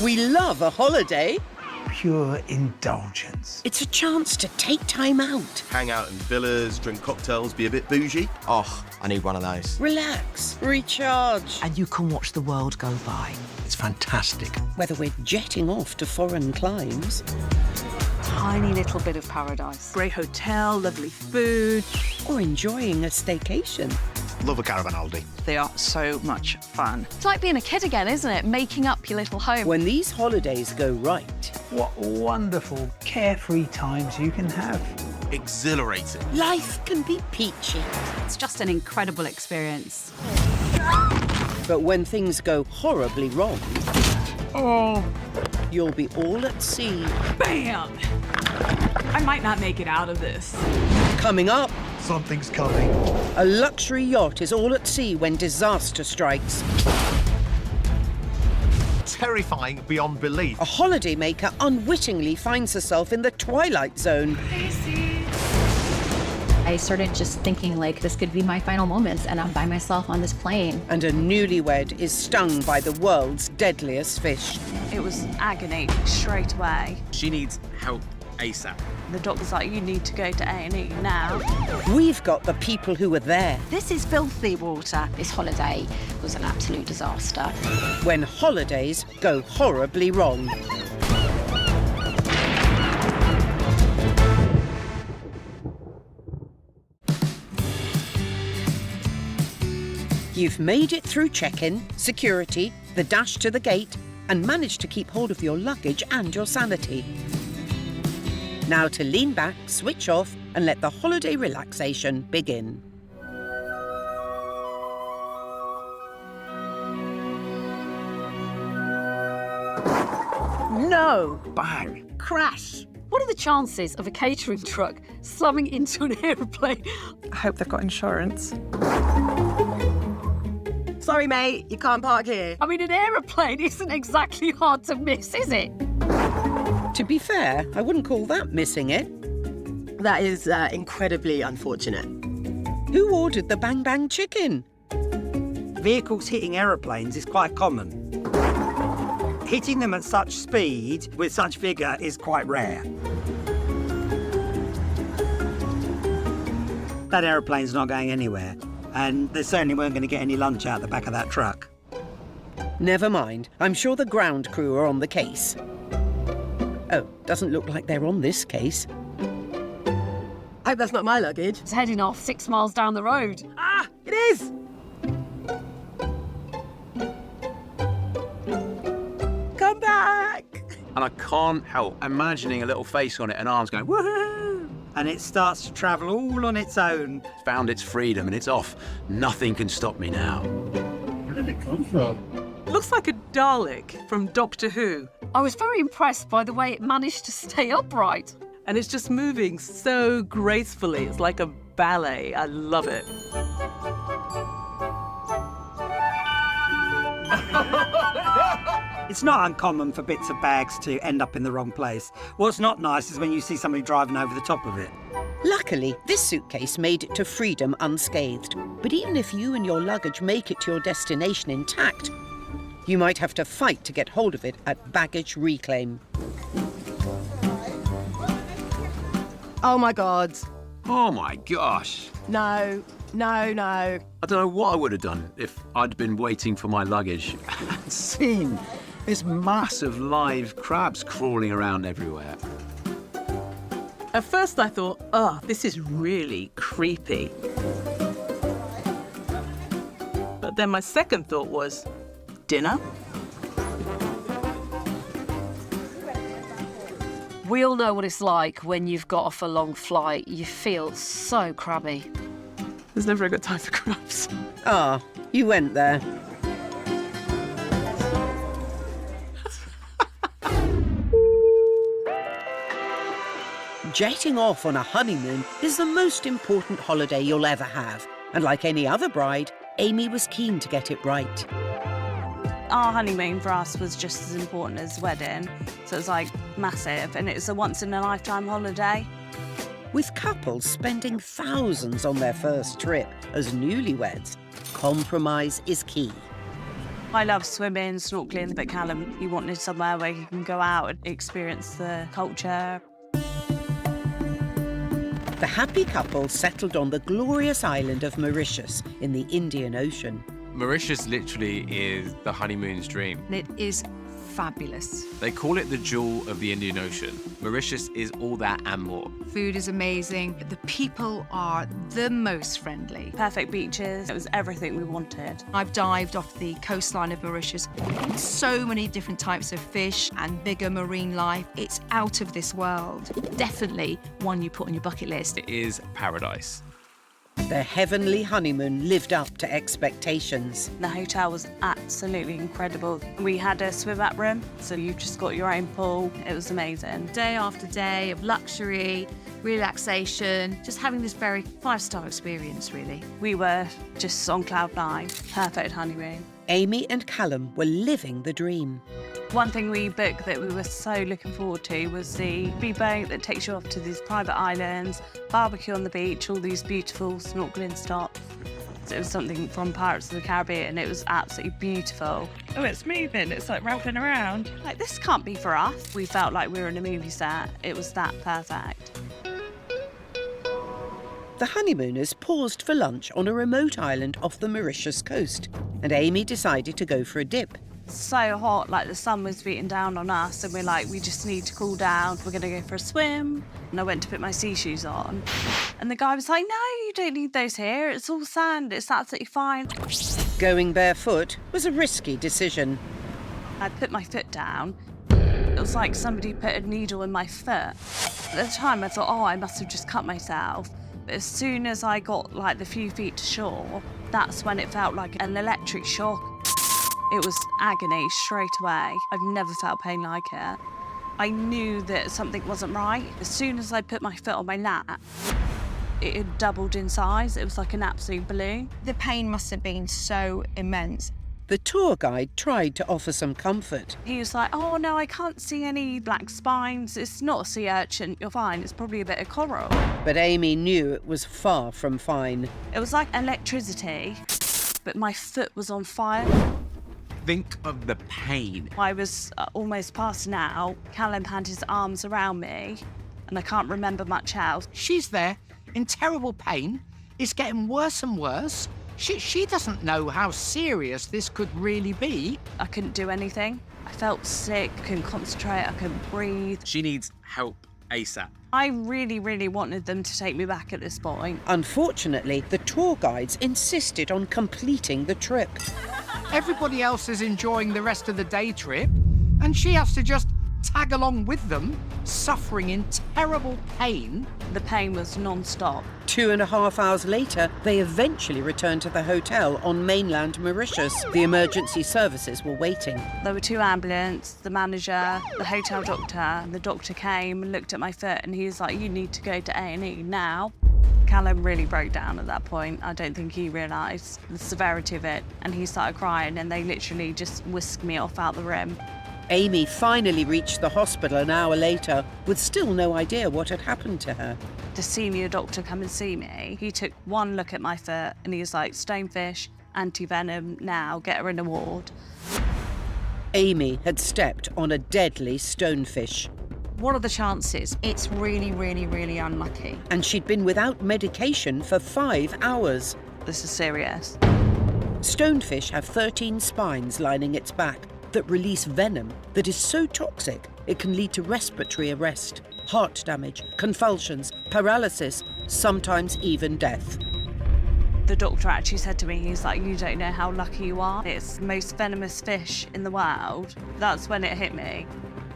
We love a holiday. Pure indulgence. It's a chance to take time out, Hang out in villas, drink cocktails, be a bit bougie. Oh, I need one of those. relax, recharge. And you can watch the world go by. It's fantastic. Whether we're jetting off to foreign climes Tiny little bit of paradise. Great hotel, lovely food. or enjoying a staycation. Love a caravan holiday. They are so much fun. It's like being a kid again, isn't it? Making up your little home. When these holidays go right, What wonderful, carefree times you can have. Exhilarating. life can be peachy. It's just an incredible experience. But when things go horribly wrong, you'll be all at sea. Bam! I might not make it out of this. Coming up, Something's coming. a luxury yacht is all at sea when disaster strikes. Terrifying beyond belief. A holidaymaker unwittingly finds herself in the twilight zone. I started just thinking, like, this could be my final moments, and I'm by myself on this plane. And a newlywed is stung by the world's deadliest fish. It was agony straight away. She needs help ASAP. The doctor's like, you need to go to A&E now. We've got the people who were there This is filthy water. This holiday was an absolute disaster. when holidays go horribly wrong. You've made it through check-in, security, the dash to the gate, and managed to keep hold of your luggage and your sanity. Now to lean back, switch off, and let the holiday relaxation begin. No! Bang. Crash. What are the chances of a catering truck slamming into an aeroplane? I hope they've got insurance. Sorry, mate, you can't park here. I mean, an aeroplane isn't exactly hard to miss, is it? To be fair, I wouldn't call that missing it. That is incredibly unfortunate. Who ordered the bang bang chicken? Vehicles hitting aeroplanes is quite common. Hitting them at such speed with such vigour is quite rare. That aeroplane's not going anywhere, and they certainly weren't going to get any lunch out the back of that truck. Never mind. I'm sure the ground crew are on the case. Oh, doesn't look like they're on this case. I hope that's not my luggage. It's heading off 6 miles down the road. Ah, it is! Come back! And I can't help imagining a little face on it and arms going, woohoo! And it starts to travel all on its own. It's found its freedom and it's off. Nothing can stop me now. Where did it come from? Looks like a Dalek from Doctor Who. I was very impressed by the way it managed to stay upright. And it's just moving so gracefully. It's like a ballet. I love it. It's not uncommon for bits of bags to end up in the wrong place. What's not nice is when you see somebody driving over the top of it. Luckily, this suitcase made it to freedom unscathed. But even if you and your luggage make it to your destination intact, you might have to fight to get hold of it at baggage reclaim. Oh my God. Oh my gosh. No, no, no. I don't know what I would have done if I'd been waiting for my luggage and seen this mass of live crabs crawling around everywhere. At first I thought, oh, this is really creepy. But then my second thought was, dinner? We all know what it's like when you've got off a long flight. You feel so crabby. There's never a good time for crabs. Ah, you went there. Jetting off on a honeymoon is the most important holiday you'll ever have. And like any other bride, Amy was keen to get it right. Our honeymoon for us was just as important as wedding. So it was like massive, and it was a once-in-a-lifetime holiday. With couples spending thousands on their first trip as newlyweds, compromise is key. I love swimming, snorkeling, but Callum, he wanted somewhere where he can go out and experience the culture. The happy couple settled on the glorious island of Mauritius in the Indian Ocean. Mauritius literally is the honeymoon's dream. It is fabulous. They call it the jewel of the Indian Ocean. Mauritius is all that and more. Food is amazing. The people are the most friendly. Perfect beaches. It was everything we wanted. I've dived off the coastline of Mauritius. So many different types of fish and bigger marine life. It's out of this world. Definitely one you put on your bucket list. It is paradise. Their heavenly honeymoon lived up to expectations. The hotel was absolutely incredible. We had a swim-up room, so you just got your own pool. It was amazing. Day after day of luxury, relaxation, just having this very five-star experience, really. We were just on cloud nine. Perfect honeymoon. Amy and Callum were living the dream. One thing we booked that we were so looking forward to was the boat that takes you off to these private islands, barbecue on the beach, all these beautiful snorkeling stops. It was something from Pirates of the Caribbean. It was absolutely beautiful. Oh, it's moving. It's like wrapping around. Like, this can't be for us. We felt like we were in a movie set. It was that perfect. The honeymooners paused for lunch on a remote island off the Mauritius coast, and Amy decided to go for a dip. So hot, like the sun was beating down on us, and we're like, we just need to cool down. We're gonna go for a swim. And I went to put my sea shoes on, and the guy was like, no, you don't need those here. It's all sand. It's absolutely fine. Going barefoot was a risky decision. I put my foot down. It was like somebody put a needle in my foot. At the time, I thought, oh, I must have just cut myself. But as soon as I got like the few feet to shore, that's when it felt like an electric shock. It was agony straight away. I've never felt pain like it. I knew that something wasn't right. As soon as I put my foot on my lap, it had doubled in size. It was like an absolute balloon. The pain must have been so immense. The tour guide tried to offer some comfort. He was like, oh no, I can't see any black spines. It's not a sea urchin, you're fine. It's probably a bit of coral. But Amy knew it was far from fine. It was like electricity, but my foot was on fire. Think of the pain. I was almost passing out. Callum had his arms around me, and I can't remember much else. She's there in terrible pain. It's getting worse and worse. She doesn't know how serious this could really be. I couldn't do anything. I felt sick, I couldn't concentrate, I couldn't breathe. She needs help ASAP. I really, really wanted them to take me back at this point. Unfortunately, the tour guides insisted on completing the trip. Everybody else is enjoying the rest of the day trip, and she has to just tag along with them, suffering in terrible pain. The pain was non-stop. 2.5 hours later, they eventually returned to the hotel on mainland Mauritius. The emergency services were waiting. There were 2 ambulances, the manager, the hotel doctor. The doctor came and looked at my foot, and he was like, you need to go to A&E now. Callum really broke down at that point. I don't think he realised the severity of it, and he started crying, and they literally just whisked me off out the room. Amy finally reached the hospital an hour later with still no idea what had happened to her. The senior doctor come and see me. He took one look at my foot and he was like, Stonefish, anti-venom, now, get her in a ward. Amy had stepped on a deadly stonefish. What are the chances? It's really, really, really unlucky. And she'd been without medication for 5 hours. This is serious. Stonefish have 13 spines lining its back that release venom that is so toxic it can lead to respiratory arrest, heart damage, convulsions, paralysis, sometimes even death. The doctor actually said to me, he's like, you don't know how lucky you are. It's the most venomous fish in the world. That's when it hit me.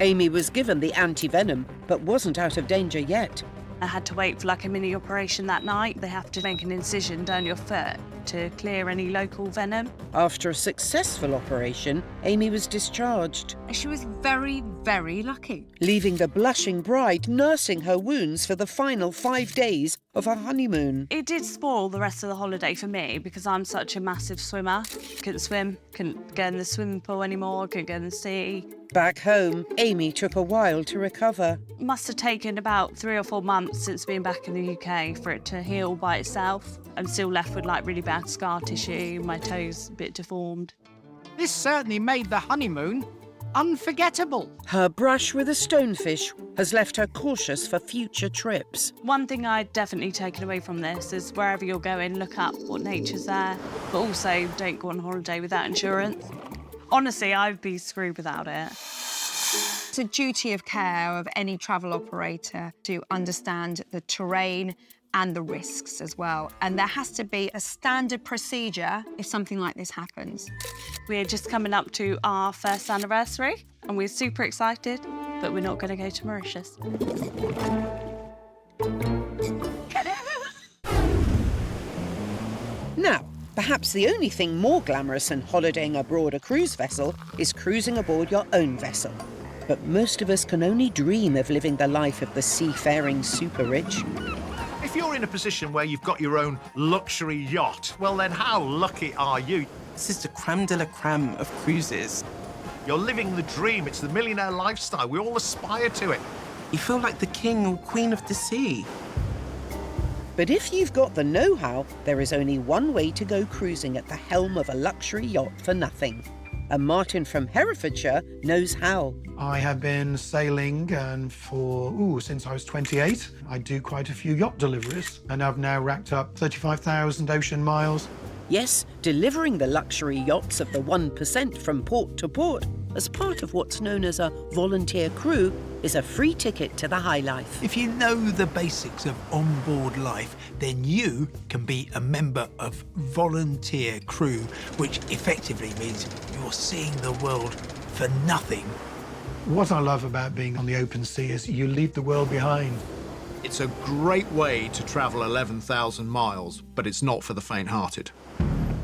Amy was given the anti-venom, but wasn't out of danger yet. I had to wait for like a mini operation that night. They have to make an incision down your foot to clear any local venom. After a successful operation, Amy was discharged, She was very, very lucky. leaving the blushing bride nursing her wounds for the final 5 days of her honeymoon. It did spoil the rest of the holiday for me because I'm such a massive swimmer. Couldn't swim, couldn't go in the swimming pool anymore, couldn't go in the sea. Back home, Amy took a while to recover. Must have taken about 3 or 4 months since being back in the UK for it to heal by itself. I'm still left with like really bad scar tissue, my toes a bit deformed. This certainly made the honeymoon unforgettable. Her brush with a stonefish has left her cautious for future trips. One thing I'd definitely taken away from this is wherever you're going, look up what nature's there, but also don't go on holiday without insurance. Honestly, I'd be screwed without it. It's a duty of care of any travel operator to understand the terrain and the risks as well. And there has to be a standard procedure if something like this happens. We're just coming up to our first anniversary and we're super excited, but we're not going to go to Mauritius. Now, perhaps the only thing more glamorous than holidaying aboard a cruise vessel is cruising aboard your own vessel. But most of us can only dream of living the life of the seafaring super-rich. If you're in a position where you've got your own luxury yacht, well then how lucky are you? This is the creme de la creme of cruises. You're living the dream. It's the millionaire lifestyle. We all aspire to it. You feel like the king or queen of the sea. But if you've got the know-how, there is only one way to go cruising at the helm of a luxury yacht for nothing. And Martin from Herefordshire knows how. I have been sailing since I was 28. I do quite a few yacht deliveries, and I've now racked up 35,000 ocean miles. Yes, delivering the luxury yachts of the 1% from port to port as part of what's known as a volunteer crew is a free ticket to the high life. If you know the basics of onboard life, then you can be a member of volunteer crew, which effectively means you're seeing the world for nothing. What I love about being on the open sea is you leave the world behind. It's a great way to travel 11,000 miles, but it's not for the faint-hearted.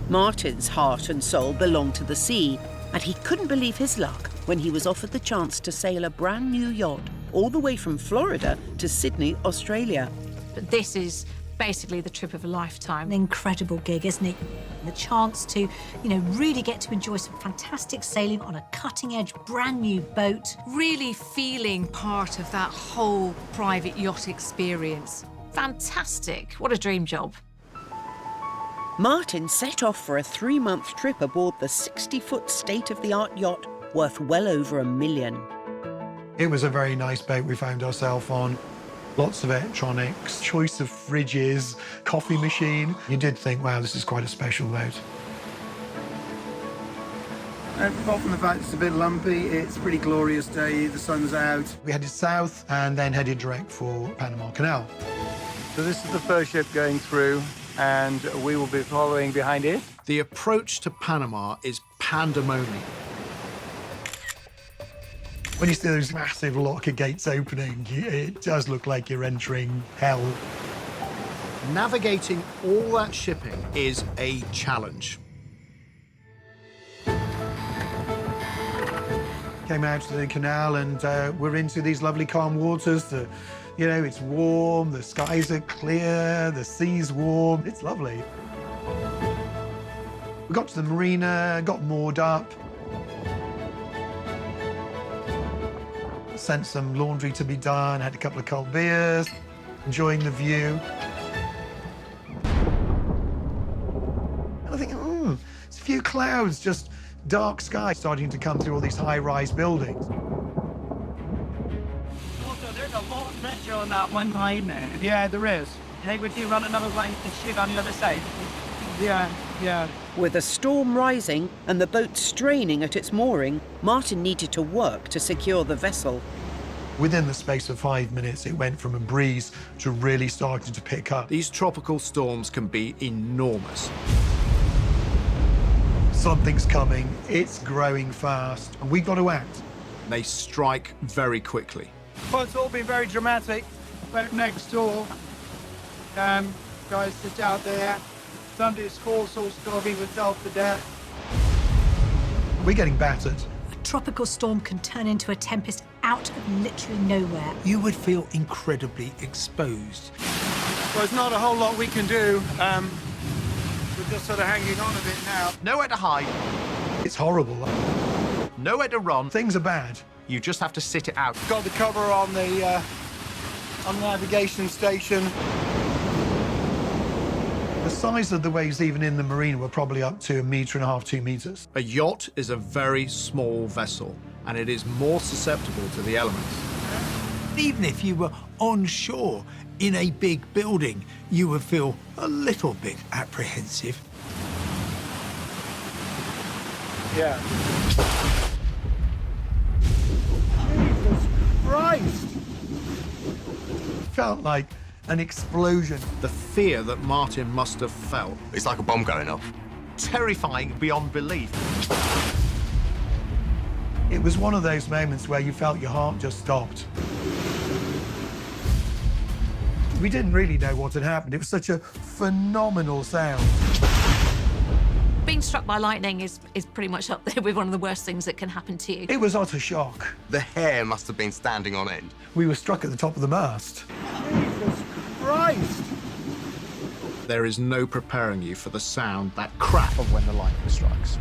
Martin's heart and soul belong to the sea, and he couldn't believe his luck when he was offered the chance to sail a brand new yacht all the way from Florida to Sydney, Australia. But this is basically the trip of a lifetime. An incredible gig, isn't it? The chance to, really get to enjoy some fantastic sailing on a cutting-edge, brand new boat. Really feeling part of that whole private yacht experience. Fantastic. What a dream job. Martin set off for a 3-month trip aboard the 60-foot state-of-the-art yacht worth well over $1 million. It was a very nice boat we found ourselves on. Lots of electronics, choice of fridges, coffee machine. You did think, wow, this is quite a special boat. Apart from the fact it's a bit lumpy, it's a pretty glorious day, the sun's out. We headed south and then headed direct for Panama Canal. So this is the first ship going through, and we will be following behind it. The approach to Panama is pandemonium. When you see those massive locker gates opening, it does look like you're entering hell. Navigating all that shipping is a challenge. Came out to the canal and we're into these lovely calm waters. It's warm, the skies are clear, the sea's warm. It's lovely. We got to the marina, got moored up. Sent some laundry to be done, had a couple of cold beers, enjoying the view. And I think, it's a few clouds, just dark sky starting to come through all these high-rise buildings. Also, there's a lot of pressure on that one line there. Yeah, there is. I think if you run another line to shoot on the other side. Yeah. With a storm rising and the boat straining at its mooring, Martin needed to work to secure the vessel. Within the space of 5 minutes, it went from a breeze to really starting to pick up. These tropical storms can be enormous. Something's coming, it's growing fast, and we've got to act. They strike very quickly. Well, it's all been very dramatic. Boat next door. Guys sit out there. Somebody's called so stormy himself to death. We're getting battered. A tropical storm can turn into a tempest out of literally nowhere. You would feel incredibly exposed. Well, there's not a whole lot we can do. We're just sort of hanging on a bit now. Nowhere to hide. It's horrible. Nowhere to run. Things are bad. You just have to sit it out. Got the cover on the navigation station. The size of the waves even in the marina were probably up to 1.5 meters, 2 meters. A yacht is a very small vessel, and it is more susceptible to the elements. Even if you were on shore in a big building, you would feel a little bit apprehensive. Yeah. Jesus Christ! Felt like an explosion. The fear that Martin must have felt. It's like a bomb going off. Terrifying beyond belief. It was one of those moments where you felt your heart just stopped. We didn't really know what had happened. It was such a phenomenal sound. Being struck by lightning is pretty much up there with one of the worst things that can happen to you. It was utter shock. The hair must have been standing on end. We were struck at the top of the mast. Jesus Christ! There is no preparing you for the sound, that crack of when the lightning strikes.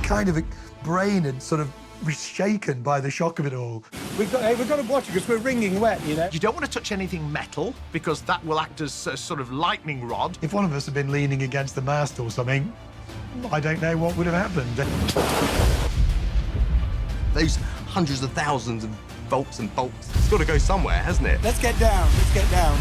Kind of brain had sort of was shaken by the shock of it all. We've got to watch it because we're wringing wet, you know. You don't want to touch anything metal because that will act as a sort of lightning rod. If one of us had been leaning against the mast or something, I don't know what would have happened. Those hundreds of thousands of bolts and bolts, it's got to go somewhere, hasn't it? Let's get down. Let's get down.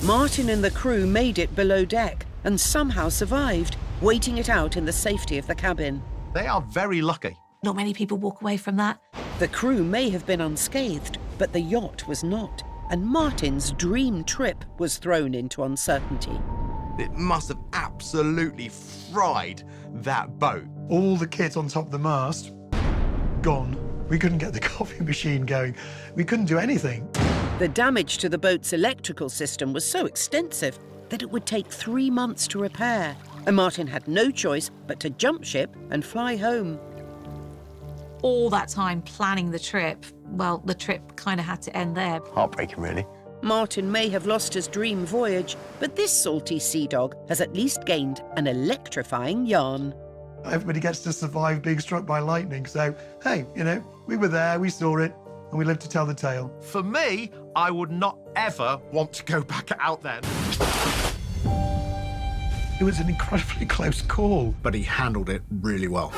Martin and the crew made it below deck and somehow survived, waiting it out in the safety of the cabin. They are very lucky. Not many people walk away from that. The crew may have been unscathed, but the yacht was not, and Martin's dream trip was thrown into uncertainty. It must have absolutely fried that boat. All the kit on top of the mast, gone. We couldn't get the coffee machine going. We couldn't do anything. The damage to the boat's electrical system was so extensive that it would take 3 months to repair, and Martin had no choice but to jump ship and fly home. All that time planning the trip, well, the trip kind of had to end there. Heartbreaking, really. Martin may have lost his dream voyage, but this salty sea dog has at least gained an electrifying yarn. Everybody gets to survive being struck by lightning, so, hey, you know, we were there, we saw it, and we lived to tell the tale. For me, I would not ever want to go back out then. It was an incredibly close call. But he handled it really well.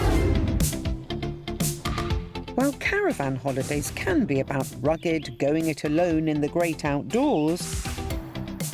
While caravan holidays can be about rugged, going it alone in the great outdoors,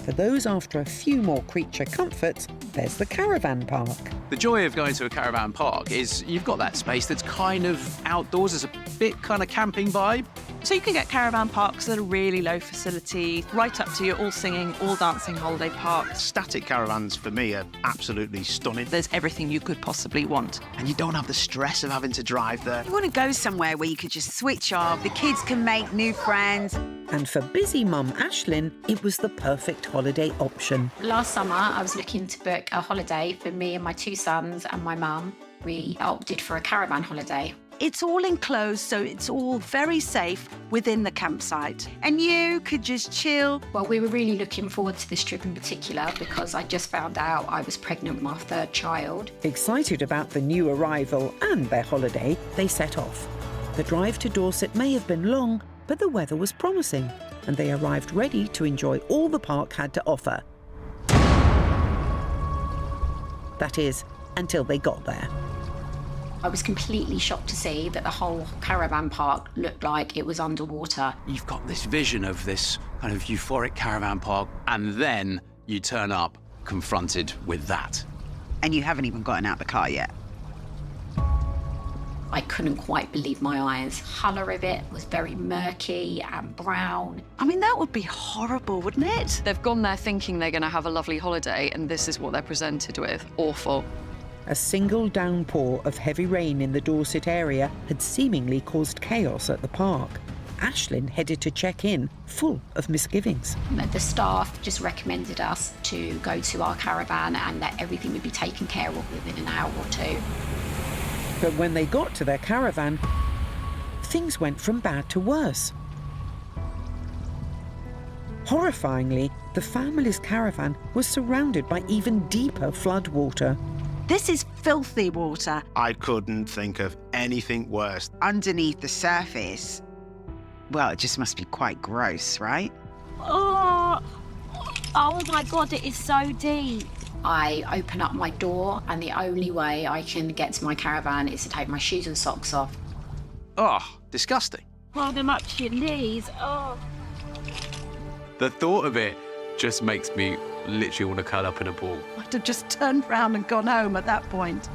for those after a few more creature comforts, there's the caravan park. The joy of going to a caravan park is you've got that space that's kind of outdoors. There's a bit kind of camping vibe. So you can get caravan parks at a really low facility, right up to your all singing, all dancing holiday parks. Static caravans for me are absolutely stunning. There's everything you could possibly want. And you don't have the stress of having to drive there. You want to go somewhere where you could just switch off, the kids can make new friends. And for busy mum Ashlyn, it was the perfect holiday option. Last summer, I was looking to book a holiday for me and my 2 sons and my mum. We opted for a caravan holiday. It's all enclosed, so it's all very safe within the campsite. And you could just chill. Well, we were really looking forward to this trip in particular because I just found out I was pregnant with my 3rd child. Excited about the new arrival and their holiday, they set off. The drive to Dorset may have been long, but the weather was promising, and they arrived ready to enjoy all the park had to offer. That is, until they got there. I was completely shocked to see that the whole caravan park looked like it was underwater. You've got this vision of this kind of euphoric caravan park, and then you turn up confronted with that. And you haven't even gotten out the car yet. I couldn't quite believe my eyes. The colour of it was very murky and brown. I mean, that would be horrible, wouldn't it? They've gone there thinking they're going to have a lovely holiday, and this is what they're presented with. Awful. A single downpour of heavy rain in the Dorset area had seemingly caused chaos at the park. Ashlyn headed to check in, full of misgivings. The staff just recommended us to go to our caravan and that everything would be taken care of within an hour or 2. But when they got to their caravan, things went from bad to worse. Horrifyingly, the family's caravan was surrounded by even deeper floodwater. This is filthy water. I couldn't think of anything worse. Underneath the surface Well, it just must be quite gross, right? Oh my God, it is so deep. I open up my door, and the only way I can get to my caravan is to take my shoes and socks off. Oh, disgusting. Roll them up to your knees. Oh. The thought of it just makes me literally want to curl up in a ball. I'd have just turned round and gone home at that point.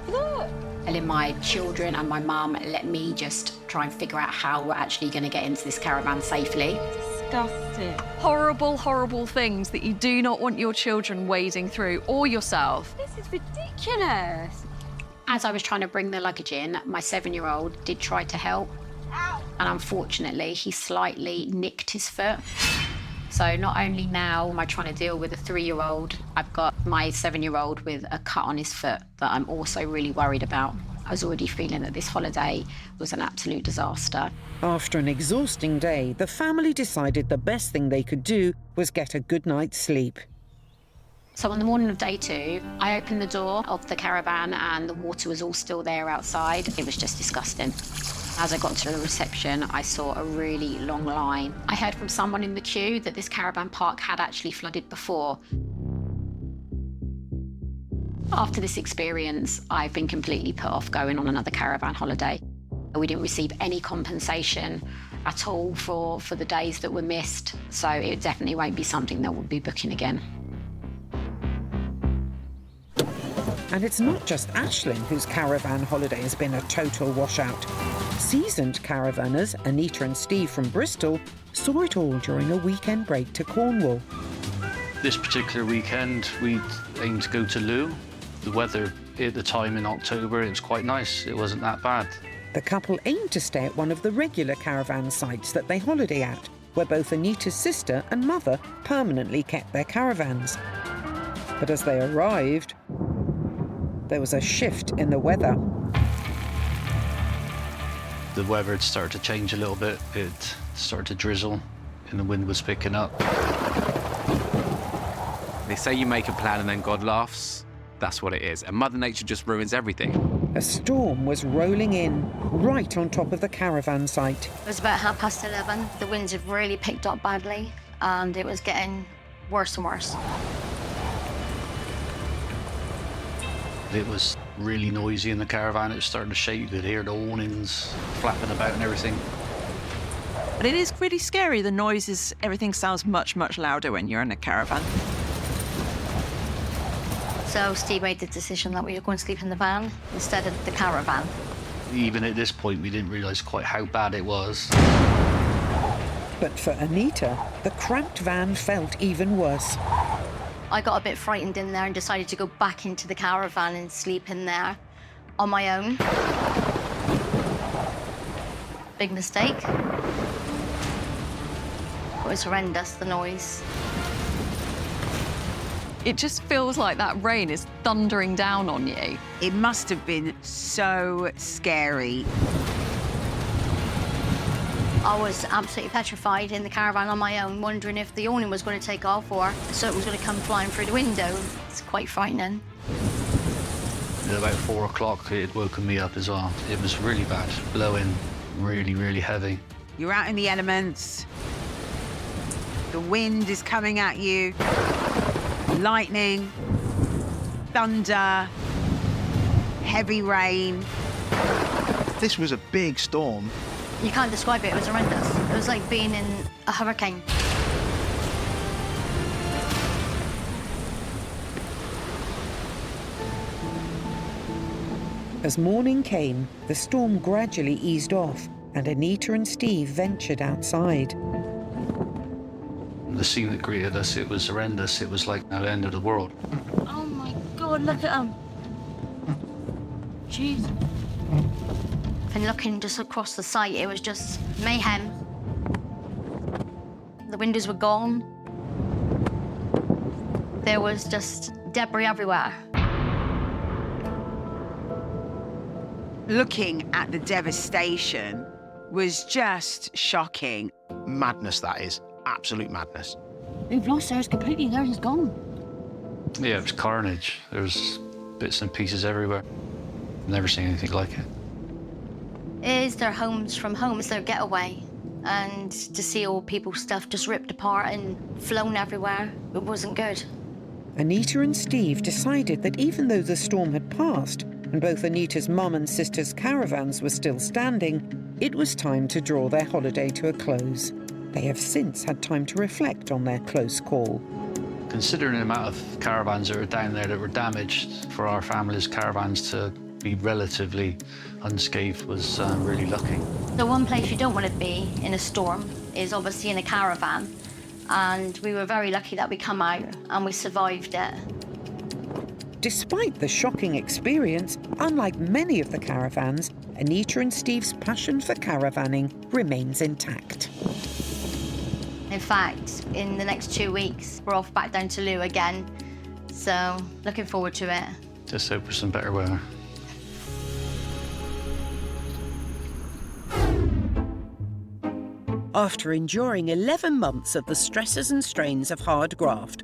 Look. And then my children and my mum let me just try and figure out how we're actually going to get into this caravan safely. Disgusting. Horrible, horrible things that you do not want your children wading through, or yourself. This is ridiculous. As I was trying to bring the luggage in, my 7-year-old did try to help. And unfortunately, he slightly nicked his foot. So not only now am I trying to deal with a 3-year-old, I've got my 7-year-old with a cut on his foot that I'm also really worried about. I was already feeling that this holiday was an absolute disaster. After an exhausting day, the family decided the best thing they could do was get a good night's sleep. So on the morning of day 2, I opened the door of the caravan and the water was all still there outside. It was just disgusting. As I got to the reception, I saw a really long line. I heard from someone in the queue that this caravan park had actually flooded before. After this experience, I've been completely put off going on another caravan holiday. We didn't receive any compensation at all for the days that were missed, so it definitely won't be something that we'll be booking again. And it's not just Aisling whose caravan holiday has been a total washout. Seasoned caravanners Anita and Steve from Bristol saw it all during a weekend break to Cornwall. This particular weekend, we aimed to go to Loo. The weather at the time in October, it was quite nice. It wasn't that bad. The couple aimed to stay at one of the regular caravan sites that they holiday at, where both Anita's sister and mother permanently kept their caravans. But as they arrived, there was a shift in the weather. The weather had started to change a little bit. It started to drizzle and the wind was picking up. They say you make a plan and then God laughs. That's what it is. And Mother Nature just ruins everything. A storm was rolling in, right on top of the caravan site. It was about 11:30. The winds had really picked up badly, and it was getting worse and worse. It was really noisy in the caravan. It was starting to shake. You could hear the awnings flapping about and everything. But it is pretty scary. The noises, everything sounds much, much louder when you're in a caravan. So Steve made the decision that we were going to sleep in the van instead of the caravan. Even at this point, we didn't realise quite how bad it was. But for Anita, the cramped van felt even worse. I got a bit frightened in there and decided to go back into the caravan and sleep in there on my own. Big mistake. It was horrendous, the noise. It just feels like that rain is thundering down on you. It must have been so scary. I was absolutely petrified in the caravan on my own, wondering if the awning was going to take off or so it was going to come flying through the window. It's quite frightening. At about 4 o'clock, it had woken me up as well. It was really bad, blowing really, really heavy. You're out in the elements. The wind is coming at you. Lightning, thunder, heavy rain. This was a big storm. You can't describe it, it was horrendous. It was like being in a hurricane. As morning came, the storm gradually eased off and Anita and Steve ventured outside. The scene that greeted us, it was horrendous. It was like the end of the world. Oh my God, look at them. Jeez. And looking just across the site, it was just mayhem. The windows were gone. There was just debris everywhere. Looking at the devastation was just shocking. Madness, that is. Absolute madness. We've lost ours completely. Theirs is gone. Yeah, it was carnage. There was bits and pieces everywhere. Never seen anything like it. It is their homes from home. It's their getaway. and to see all people's stuff just ripped apart and flown everywhere, it wasn't good. Anita and Steve decided that even though the storm had passed and both Anita's mum and sister's caravans were still standing, it was time to draw their holiday to a close. They have since had time to reflect on their close call. Considering the amount of caravans that were down there that were damaged, for our family's caravans to be relatively unscathed was really lucky. The one place you don't want to be in a storm is obviously in a caravan. And we were very lucky that we come out and we survived it. Despite the shocking experience, unlike many of the caravans, Anita and Steve's passion for caravanning remains intact. In fact, in the next 2 weeks, we're off back down to Loo again. So, looking forward to it. Just hope for some better weather. After enduring 11 months of the stresses and strains of hard graft,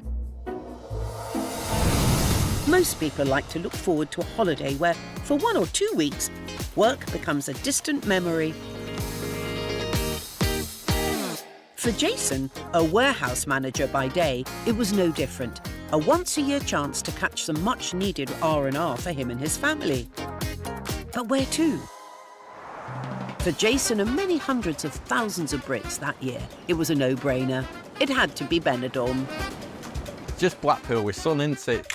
most people like to look forward to a holiday where, for 1 or 2 weeks, work becomes a distant memory. For Jason, a warehouse manager by day, it was no different. A once-a-year chance to catch some much-needed R&R for him and his family. But where to? For Jason and many hundreds of thousands of Brits that year, it was a no-brainer. It had to be Benidorm. Just Blackpool with sun, isn't it?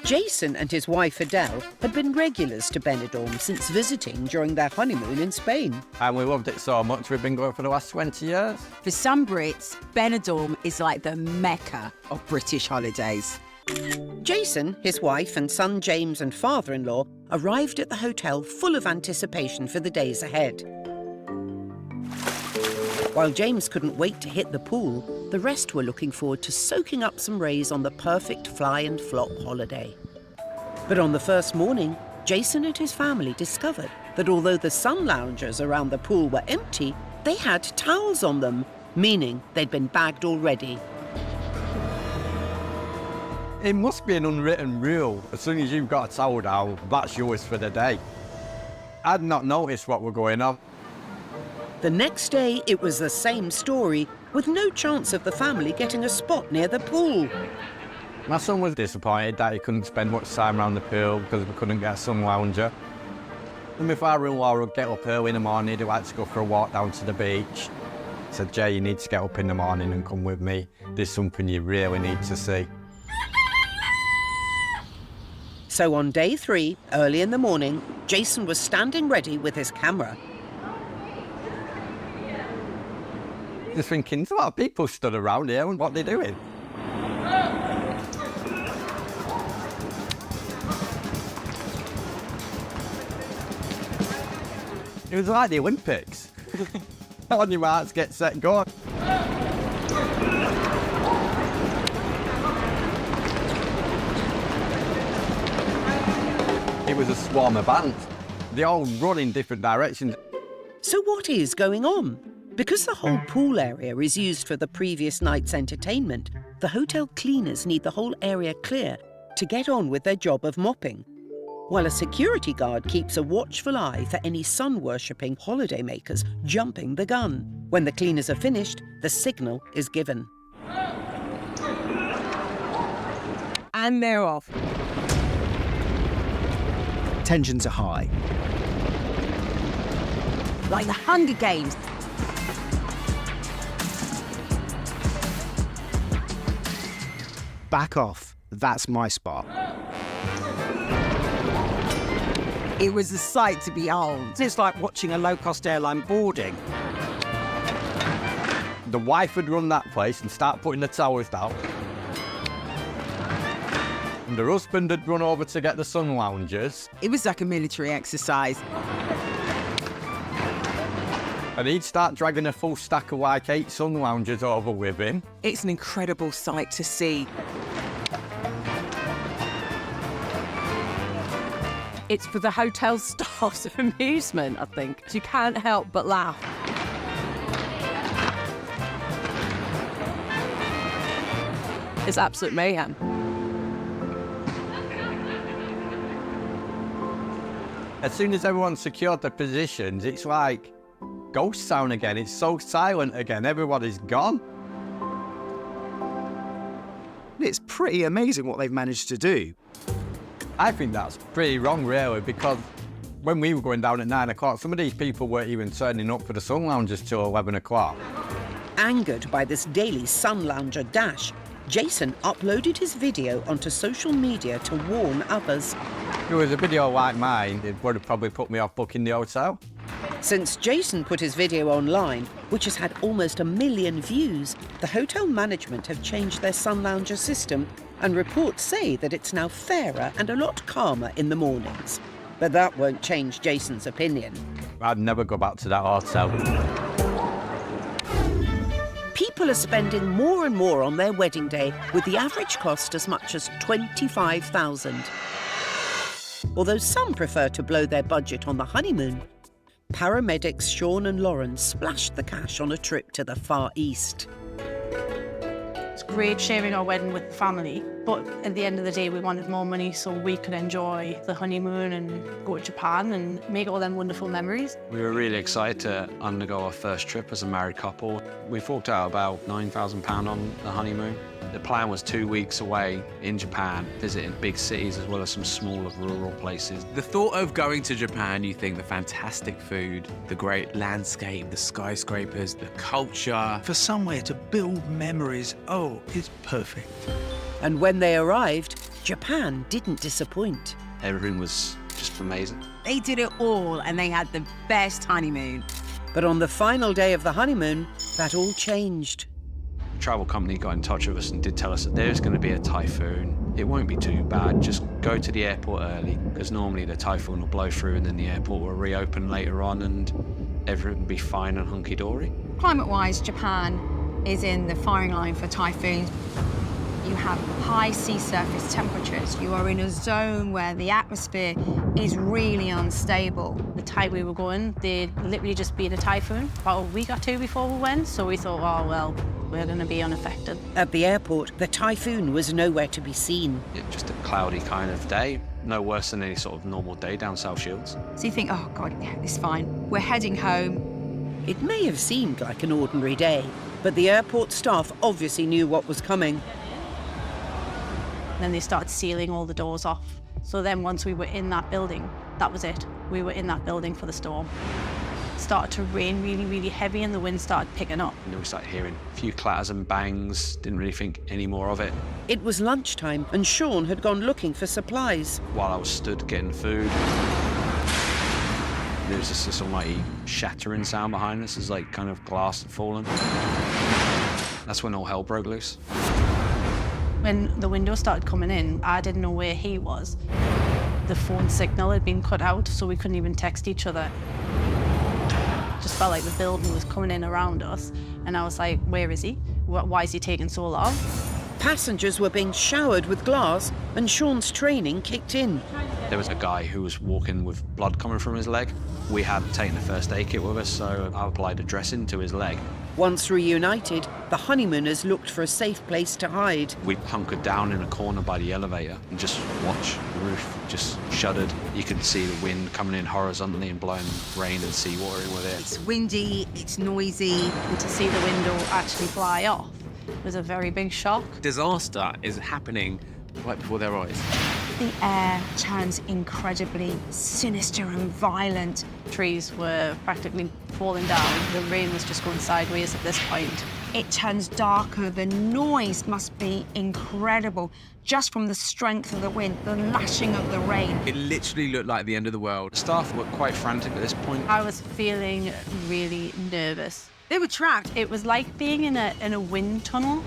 Jason and his wife Adele had been regulars to Benidorm since visiting during their honeymoon in Spain. And we loved it so much, we've been going for the last 20 years. For some Brits, Benidorm is like the mecca of British holidays. Jason, his wife and son James and father-in-law arrived at the hotel full of anticipation for the days ahead. While James couldn't wait to hit the pool, the rest were looking forward to soaking up some rays on the perfect fly and flop holiday. But on the first morning, Jason and his family discovered that although the Sunloungers around the pool were empty, they had towels on them, meaning they'd been bagged already. It must be an unwritten rule. As soon as you've got a towel down, that's yours for the day. I'd not noticed what were going on. The next day, it was the same story, with no chance of the family getting a spot near the pool. My son was disappointed that he couldn't spend much time around the pool because we couldn't get a Sunlounger. And my father-in-law would get up early in the morning, he'd like to go for a walk down to the beach. He said, Jay, you need to get up in the morning and come with me. There's something you really need to see. So on day 3, early in the morning, Jason was standing ready with his camera. Just thinking, there's a lot of people stood around here, and what are they doing? It was like the Olympics. On your marks, get set, go. It was a swarm of ants. They all run in different directions. So what is going on? Because the whole pool area is used for the previous night's entertainment, the hotel cleaners need the whole area clear to get on with their job of mopping, while a security guard keeps a watchful eye for any sun-worshipping holidaymakers jumping the gun. When the cleaners are finished, the signal is given. And they're off. Tensions are high. Like the Hunger Games. Back off. That's my spot. It was a sight to behold. It's like watching a low-cost airline boarding. The wife would run that place and start putting the towels down. And her husband had run over to get the Sunloungers. It was like a military exercise. And he'd start dragging a full stack of like 8 Sunloungers over with him. It's an incredible sight to see. It's for the hotel staff's amusement, I think. You can't help but laugh. It's absolute mayhem. As soon as everyone secured their positions, it's like ghost town again. It's so silent again. Everybody's gone. It's pretty amazing what they've managed to do. I think that's pretty wrong, really, because when we were going down at 9 o'clock, some of these people weren't even turning up for the Sunloungers till 11 o'clock. Angered by this daily Sunlounger dash, Jason uploaded his video onto social media to warn others. If it was a video like mine, it would have probably put me off booking the hotel. Since Jason put his video online, which has had almost 1 million views, the hotel management have changed their Sunlounger system, and reports say that it's now fairer and a lot calmer in the mornings. But that won't change Jason's opinion. I'd never go back to that hotel. People are spending more and more on their wedding day, with the average cost as much as $25,000. Although some prefer to blow their budget on the honeymoon, paramedics Sean and Lauren splashed the cash on a trip to the Far East. It's great sharing our wedding with the family, but at the end of the day, we wanted more money so we could enjoy the honeymoon and go to Japan and make all them wonderful memories. We were really excited to undergo our first trip as a married couple. We forked out about £9,000 on the honeymoon. The plan was 2 weeks away in Japan, visiting big cities as well as some smaller rural places. The thought of going to Japan, you think the fantastic food, the great landscape, the skyscrapers, the culture. For somewhere to build memories, oh, it's perfect. And when they arrived, Japan didn't disappoint. Everything was just amazing. They did it all and they had the best honeymoon. But on the final day of the honeymoon, that all changed. The travel company got in touch with us and did tell us that there's going to be a typhoon. It won't be too bad, just go to the airport early, because normally the typhoon will blow through and then the airport will reopen later on and everything will be fine and hunky-dory. Climate-wise, Japan is in the firing line for typhoons. You have high sea surface temperatures. You are in a zone where the atmosphere is really unstable. The time we were going, they'd literally just been a typhoon about a week or two before we went, so we thought, oh, well, we're going to be unaffected. At the airport, the typhoon was nowhere to be seen. Just a cloudy kind of day, no worse than any sort of normal day down South Shields. So you think, oh, God, yeah, it's fine. We're heading home. It may have seemed like an ordinary day, but the airport staff obviously knew what was coming. Then they started sealing all the doors off. So then once we were in that building, that was it. We were in that building for the storm. It started to rain really, really heavy and the wind started picking up. And then we started hearing a few clatters and bangs, didn't really think any more of it. It was lunchtime and Sean had gone looking for supplies. While I was stood getting food, there was just this almighty shattering sound behind us as like kind of glass had fallen. That's when all hell broke loose. When the window started coming in, I didn't know where he was. The phone signal had been cut out, so we couldn't even text each other. Just felt like the building was coming in around us, and I was like, where is he? Why is he taking so long? Passengers were being showered with glass, and Sean's training kicked in. There was a guy who was walking with blood coming from his leg. We had taken the first aid kit with us, so I applied a dressing to his leg. Once reunited, the honeymooners looked for a safe place to hide. We hunkered down in a corner by the elevator and just watched. The roof just shuddered. You could see the wind coming in horizontally and blowing rain and seawater in with it. It's windy, it's noisy. And to see the window actually fly off was a very big shock. Disaster is happening right before their eyes. The air turns incredibly sinister and violent. Trees were practically falling down. The rain was just going sideways at this point. It turns darker. The noise must be incredible, just from the strength of the wind, the lashing of the rain. It literally looked like the end of the world. The staff were quite frantic at this point. I was feeling really nervous. They were trapped. It was like being in a wind tunnel.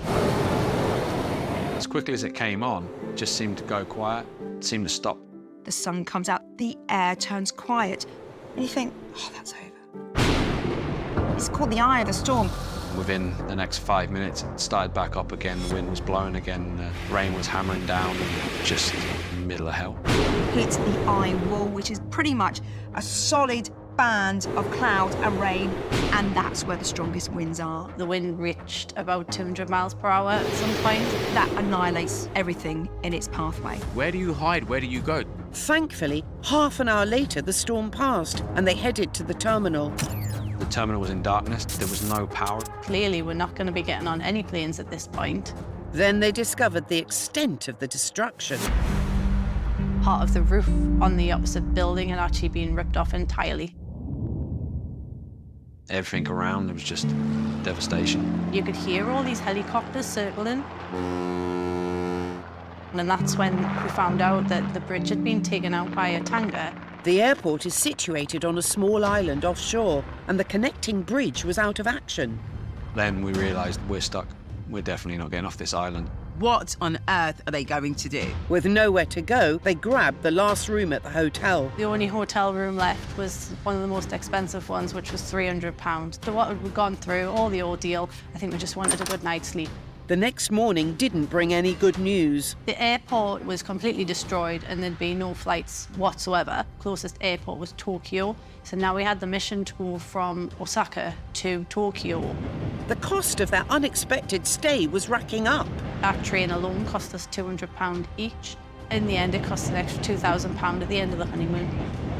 As quickly as it came on, it just seemed to go quiet. It seemed to stop. The sun comes out, the air turns quiet, and you think, oh, that's over. It's called the eye of the storm. Within the next 5 minutes, it started back up again. The wind was blowing again. The rain was hammering down, just in the middle of hell. Hit the eye wall, which is pretty much a solid band of cloud and rain, and that's where the strongest winds are. The wind reached about 200 miles per hour at some point. That annihilates everything in its pathway. Where do you hide? Where do you go? Thankfully, half an hour later, the storm passed and they headed to the terminal. The terminal was in darkness. There was no power. Clearly, we're not going to be getting on any planes at this point. Then they discovered the extent of the destruction. Part of the roof on the opposite building had actually been ripped off entirely. Everything around, there was just devastation. You could hear all these helicopters circling. And that's when we found out that the bridge had been taken out by a tanker. The airport is situated on a small island offshore, and the connecting bridge was out of action. Then we realised we're stuck. We're definitely not getting off this island. What on earth are they going to do? With nowhere to go, they grabbed the last room at the hotel. The only hotel room left was one of the most expensive ones, which was £300. So what we'd gone through, all the ordeal, I think we just wanted a good night's sleep. The next morning didn't bring any good news. The airport was completely destroyed and there'd be no flights whatsoever. Closest airport was Tokyo. So now we had the mission to go from Osaka to Tokyo. The cost of their unexpected stay was racking up. That train alone cost us £200 each. In the end, it cost an extra £2,000 at the end of the honeymoon.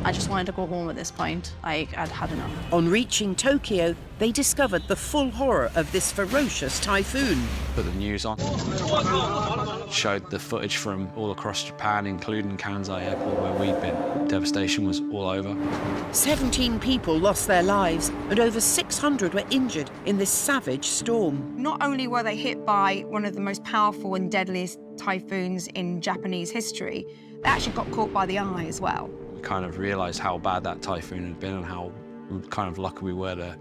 I just wanted to go home at this point. I'd had enough. On reaching Tokyo, they discovered the full horror of this ferocious typhoon. Put the news on. Showed the footage from all across Japan, including Kansai Airport, where we'd been. Devastation was all over. 17 people lost their lives, and over 600 were injured in this savage storm. Not only were they hit by one of the most powerful and deadliest typhoons in Japanese history, they actually got caught by the eye as well. We kind of realised how bad that typhoon had been and how kind of lucky we were to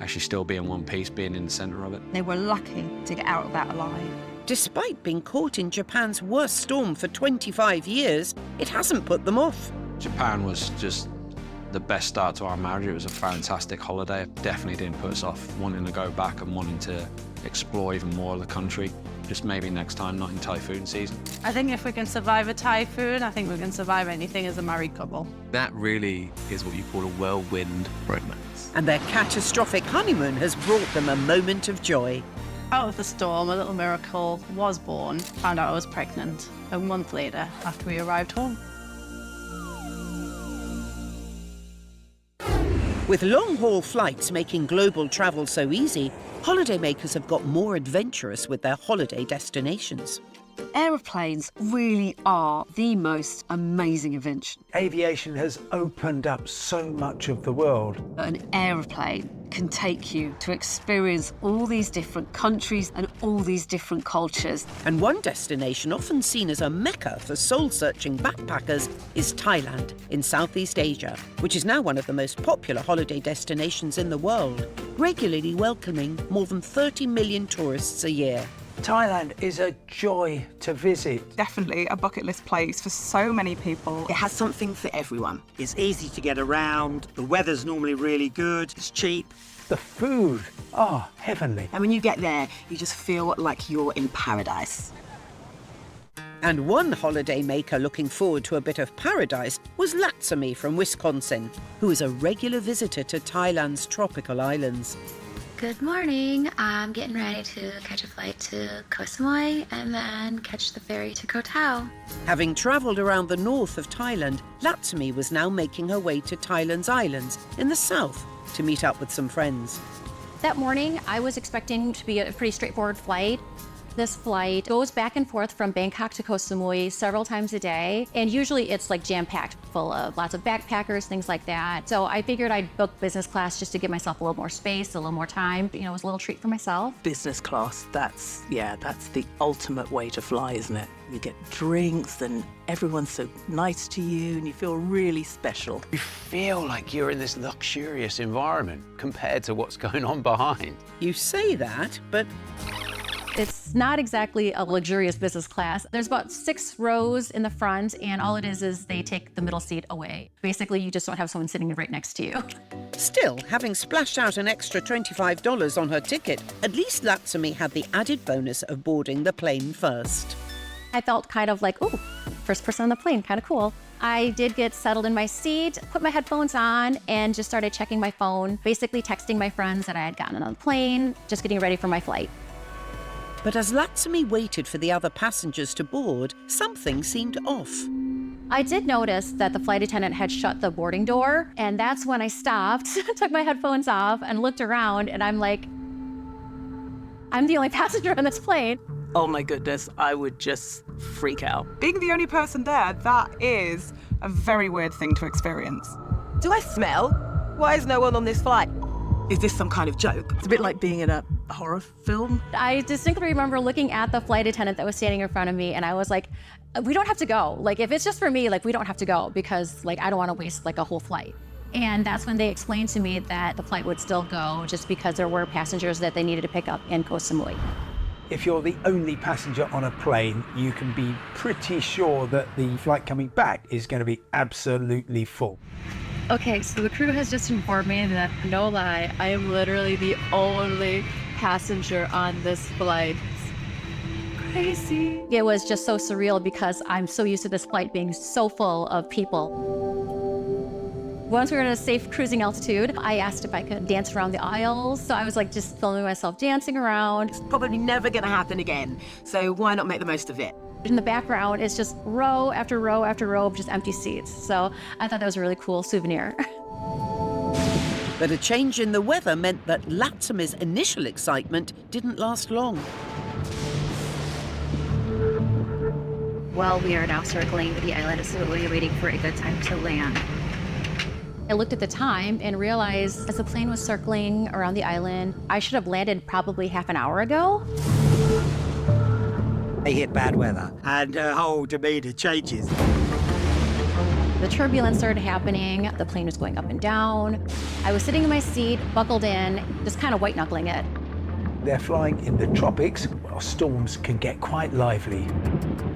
actually still be in one piece, being in the centre of it. They were lucky to get out of that alive. Despite being caught in Japan's worst storm for 25 years, it hasn't put them off. Japan was just the best start to our marriage. It was a fantastic holiday. It definitely didn't put us off wanting to go back and wanting to explore even more of the country. Just maybe next time, not in typhoon season. I think if we can survive a typhoon, I think we can survive anything as a married couple. That really is what you call a whirlwind romance. And their catastrophic honeymoon has brought them a moment of joy. Out of the storm, a little miracle was born. Found out I was pregnant a month later after we arrived home. With long-haul flights making global travel so easy, holidaymakers have got more adventurous with their holiday destinations. Aeroplanes really are the most amazing invention. Aviation has opened up so much of the world. An aeroplane can take you to experience all these different countries and all these different cultures. And one destination often seen as a mecca for soul-searching backpackers is Thailand in Southeast Asia, which is now one of the most popular holiday destinations in the world, regularly welcoming more than 30 million tourists a year. Thailand is a joy to visit. Definitely a bucket list place for so many people. It has something for everyone. It's easy to get around, the weather's normally really good, it's cheap. The food, heavenly. And when you get there, you just feel like you're in paradise. And one holiday maker looking forward to a bit of paradise was Latsumi from Wisconsin, who is a regular visitor to Thailand's tropical islands. Good morning. I'm getting ready to catch a flight to Koh Samui and then catch the ferry to Koh Tao. Having travelled around the north of Thailand, Latsumi was now making her way to Thailand's islands in the south to meet up with some friends. That morning, I was expecting to be a pretty straightforward flight. This flight goes back and forth from Bangkok to Koh Samui several times a day, and usually it's like jam-packed full of lots of backpackers, things like that. So I figured I'd book business class just to give myself a little more space, a little more time. You know, it was a little treat for myself. Business class, that's the ultimate way to fly, isn't it? You get drinks and everyone's so nice to you and you feel really special. You feel like you're in this luxurious environment compared to what's going on behind. You say that, but it's not exactly a luxurious business class. There's about 6 rows in the front, and all it is they take the middle seat away. Basically, you just don't have someone sitting right next to you. Still, having splashed out an extra $25 on her ticket, at least Latsumi had the added bonus of boarding the plane first. I felt kind of like, ooh, first person on the plane, kind of cool. I did get settled in my seat, put my headphones on, and just started checking my phone, basically texting my friends that I had gotten on the plane, just getting ready for my flight. But as Latsumi waited for the other passengers to board, something seemed off. I did notice that the flight attendant had shut the boarding door, and that's when I stopped, took my headphones off, and looked around, and I'm like, I'm the only passenger on this plane. Oh my goodness, I would just freak out. Being the only person there, that is a very weird thing to experience. Do I smell? Why is no one on this flight? Is this some kind of joke? It's a bit like being in a horror film. I distinctly remember looking at the flight attendant that was standing in front of me, and I was like, we don't have to go. Like, if it's just for me, like, we don't have to go, because like, I don't want to waste like a whole flight. And that's when they explained to me that the flight would still go just because there were passengers that they needed to pick up in Koh Samui. If you're the only passenger on a plane, you can be pretty sure that the flight coming back is going to be absolutely full. Okay, so the crew has just informed me that, no lie, I am literally the only passenger on this flight. It's crazy. It was just so surreal because I'm so used to this flight being so full of people. Once we were at a safe cruising altitude, I asked if I could dance around the aisles. So I was like just filming myself dancing around. It's probably never gonna happen again, so why not make the most of it? In the background, it's just row after row after row of just empty seats. So I thought that was a really cool souvenir. But a change in the weather meant that Latsumi's initial excitement didn't last long. Well, we are now circling the island of Samui, waiting for a good time to land. I looked at the time and realized as the plane was circling around the island, I should have landed probably half an hour ago. They hit bad weather, and her whole demeanor changes. The turbulence started happening. The plane was going up and down. I was sitting in my seat, buckled in, just kind of white-knuckling it. They're flying in the tropics, where storms can get quite lively.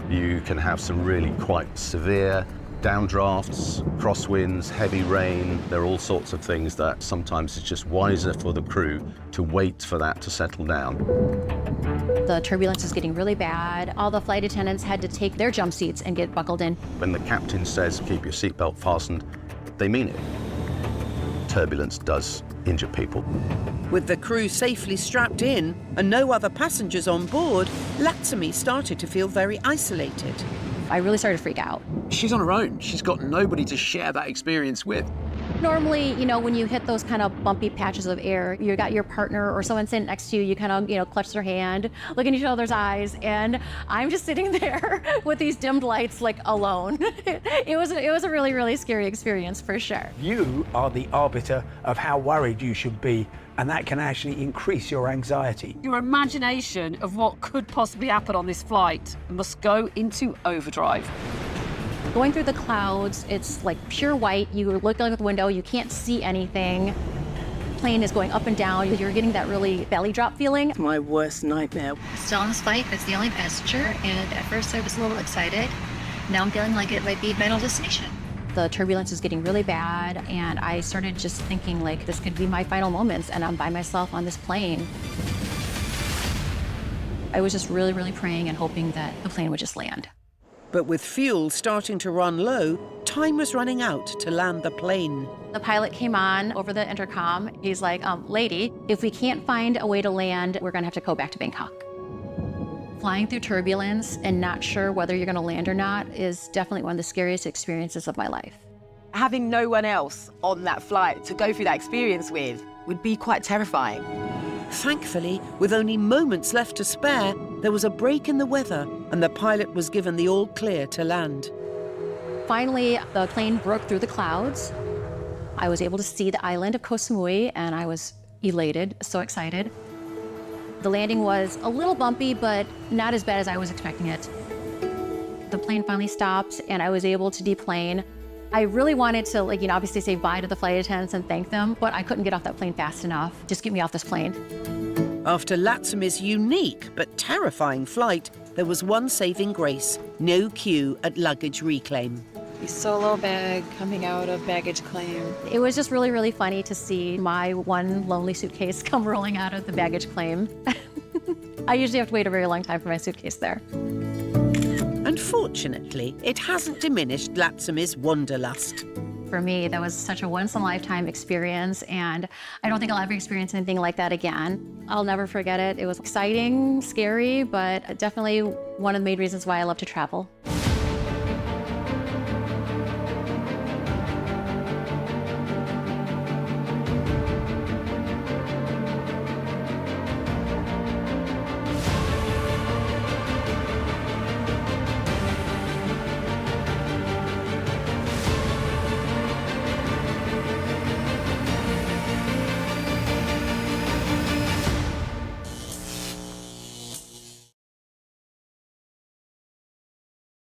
You can have some really quite severe downdrafts, crosswinds, heavy rain. There are all sorts of things that sometimes it's just wiser for the crew to wait for that to settle down. The turbulence was getting really bad. All the flight attendants had to take their jump seats and get buckled in. When the captain says keep your seatbelt fastened, they mean it. Turbulence does injure people. With the crew safely strapped in and no other passengers on board, Latsumi started to feel very isolated. I really started to freak out. She's on her own. She's got nobody to share that experience with. Normally, you know, when you hit those kind of bumpy patches of air, you got your partner or someone sitting next to you, you kind of, you know, clutch their hand, look in each other's eyes, and I'm just sitting there with these dimmed lights, like, alone. It was a really, really scary experience, for sure. You are the arbiter of how worried you should be, and that can actually increase your anxiety. Your imagination of what could possibly happen on this flight must go into overdrive. Going through the clouds, it's like pure white. You look out the window, you can't see anything. Plane is going up and down. You're getting that really belly drop feeling. It's my worst nightmare. Still on this flight, as the only passenger, and at first I was a little excited. Now I'm feeling like it might be Final Destination. The turbulence is getting really bad, and I started just thinking, like, this could be my final moments, and I'm by myself on this plane. I was just really, really praying and hoping that the plane would just land. But with fuel starting to run low, time was running out to land the plane. The pilot came on over the intercom. He's like, lady, if we can't find a way to land, we're gonna have to go back to Bangkok. Flying through turbulence and not sure whether you're gonna land or not is definitely one of the scariest experiences of my life. Having no one else on that flight to go through that experience with would be quite terrifying. Thankfully, with only moments left to spare, there was a break in the weather and the pilot was given the all clear to land. Finally, the plane broke through the clouds. I was able to see the island of Koh Samui, and I was elated, so excited. The landing was a little bumpy, but not as bad as I was expecting it. The plane finally stopped, and I was able to deplane. I really wanted to, like, you know, obviously say bye to the flight attendants and thank them, but I couldn't get off that plane fast enough. Just get me off this plane. After Latsumi's unique but terrifying flight, there was one saving grace: no queue at luggage reclaim. The solo bag coming out of baggage claim. It was just really, really funny to see my one lonely suitcase come rolling out of the baggage claim. I usually have to wait a very long time for my suitcase there. Unfortunately, it hasn't diminished Latsumi's wanderlust. For me, that was such a once-in-a-lifetime experience, and I don't think I'll ever experience anything like that again. I'll never forget it. It was exciting, scary, but definitely one of the main reasons why I love to travel.